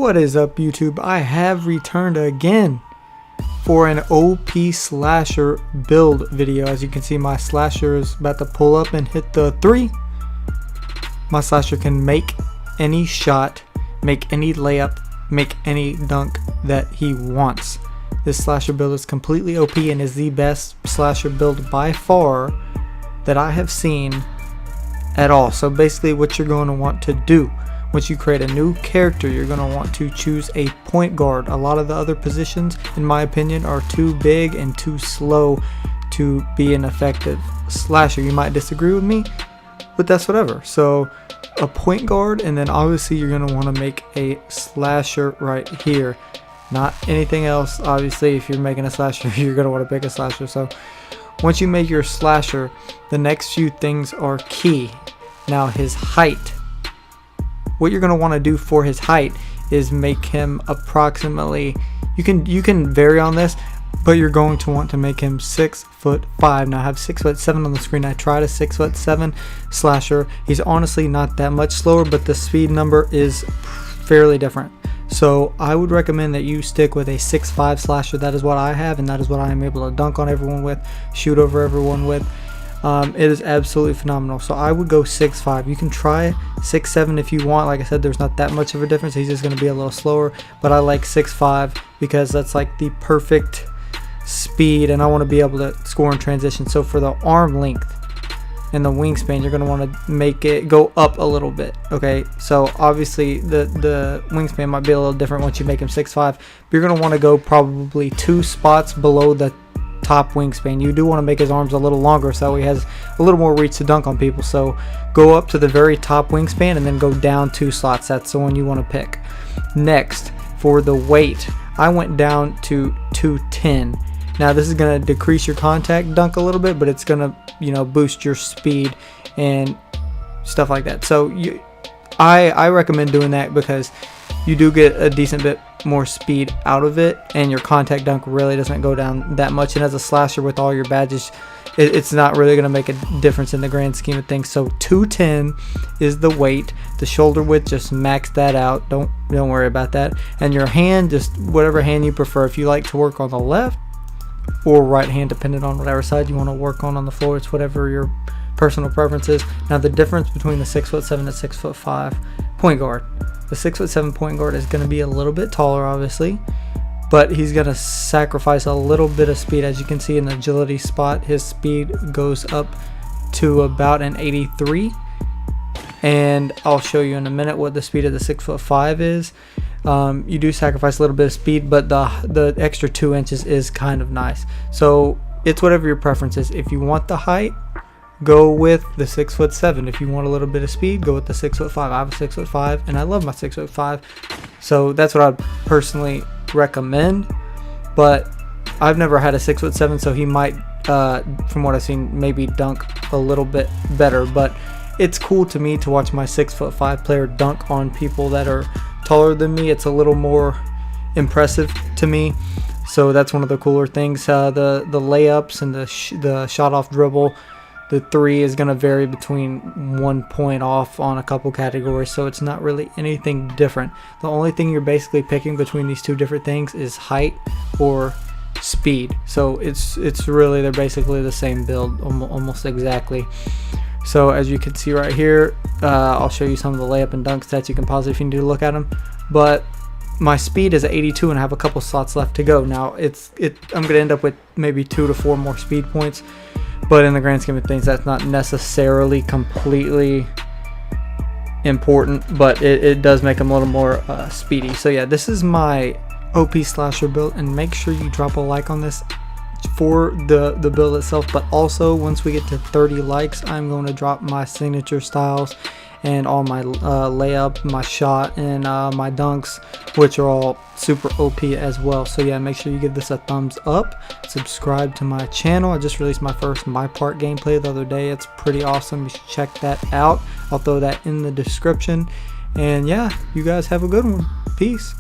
What is up, YouTube? I have returned again for an OP slasher build video. As you can see, my slasher is about to pull up and hit the 3. My slasher can make any shot, make any layup, make any dunk that he wants. This slasher build is completely OP and is the best slasher build by far that I have seen at all. So basically what you're going to want to do, once you create a new character, you're going to want to choose a point guard. A lot of the other positions, in my opinion, are too big and too slow to be an effective slasher. You might disagree with me, but that's whatever. So a point guard, and then obviously you're going to want to make a slasher right here. Not anything else. Obviously, if you're making a slasher, you're going to want to pick a slasher. So once you make your slasher, the next few things are key. Now, his height. What you're going to want to do for his height is make him approximately, you can vary on this, but you're going to want to make him 6'5". Now I have 6'7" on the screen. I tried a 6'7" slasher. He's honestly not that much slower, but the speed number is fairly different. So I would recommend that you stick with a 6'5" slasher. That is what I have, and that is what I am able to dunk on everyone with, shoot over everyone with. It is absolutely phenomenal. So I would go 6'5". You can try 6'7" if you want. Like I said, there's not that much of a difference. He's just going to be a little slower, but I like 6'5" because that's like the perfect speed, and I want to be able to score in transition. So for the arm length and the wingspan, you're going to want to make it go up a little bit. Okay, so obviously the wingspan might be a little different once you make him 6'5", but you're going to want to go probably 2 spots below the top wingspan. You do want to make his arms a little longer so he has a little more reach to dunk on people. So go up to the very top wingspan and then go down 2 slots. That's the one you want to pick. Next, for the weight, I went down to 210. Now this is going to decrease your contact dunk a little bit, but it's going to, you know, boost your speed and stuff like that. So I recommend doing that because you do get a decent bit more speed out of it, and your contact dunk really doesn't go down that much. And as a slasher with all your badges, it's not really going to make a difference in the grand scheme of things. So 210 is the weight. The shoulder width, just max that out. Don't worry about that. And your hand, just whatever hand you prefer. If you like to work on the left or right hand, depending on whatever side you want to work on the floor, it's whatever your personal preference is. Now the difference between the 6'7" and 6'5" point guard. The 6'7" point guard is going to be a little bit taller, obviously, but he's going to sacrifice a little bit of speed. As you can see in the agility spot, his speed goes up to about an 83, and I'll show you in a minute what the speed of the 6'5" is. You do sacrifice a little bit of speed, but the extra 2 inches is kind of nice. So it's whatever your preference is. If you want the height, go with the 6'7". If you want a little bit of speed, go with the 6'5". I have a 6'5", and I love my 6'5", so that's what I'd personally recommend. But I've never had a 6'7", so he might, from what I've seen, maybe dunk a little bit better. But it's cool to me to watch my 6'5" player dunk on people that are taller than me. It's a little more impressive to me. So that's one of the cooler things. The layups and the shot off dribble. The 3 is going to vary between 1 point off on a couple categories, so it's not really anything different. The only thing you're basically picking between these 2 different things is height or speed. So it's really, they're basically the same build, almost exactly. So as you can see right here, I'll show you some of the layup and dunk stats. You can pause it if you need to look at them. But my speed is at 82, and I have a couple slots left to go. Now I'm going to end up with maybe 2 to 4 more speed points. But in the grand scheme of things, that's not necessarily completely important, but it does make them a little more speedy. So yeah, this is my OP slasher build, and make sure you drop a like on this for the build itself. But also, once we get to 30 likes, I'm going to drop my signature styles and all my layup, my shot, and my dunks, which are all super OP as well. So yeah, make sure you give this a thumbs up, subscribe to my channel. I just released my first Mypark gameplay the other day. It's pretty awesome. You should check that out. I'll throw that in the description. And yeah, you guys have a good one. Peace.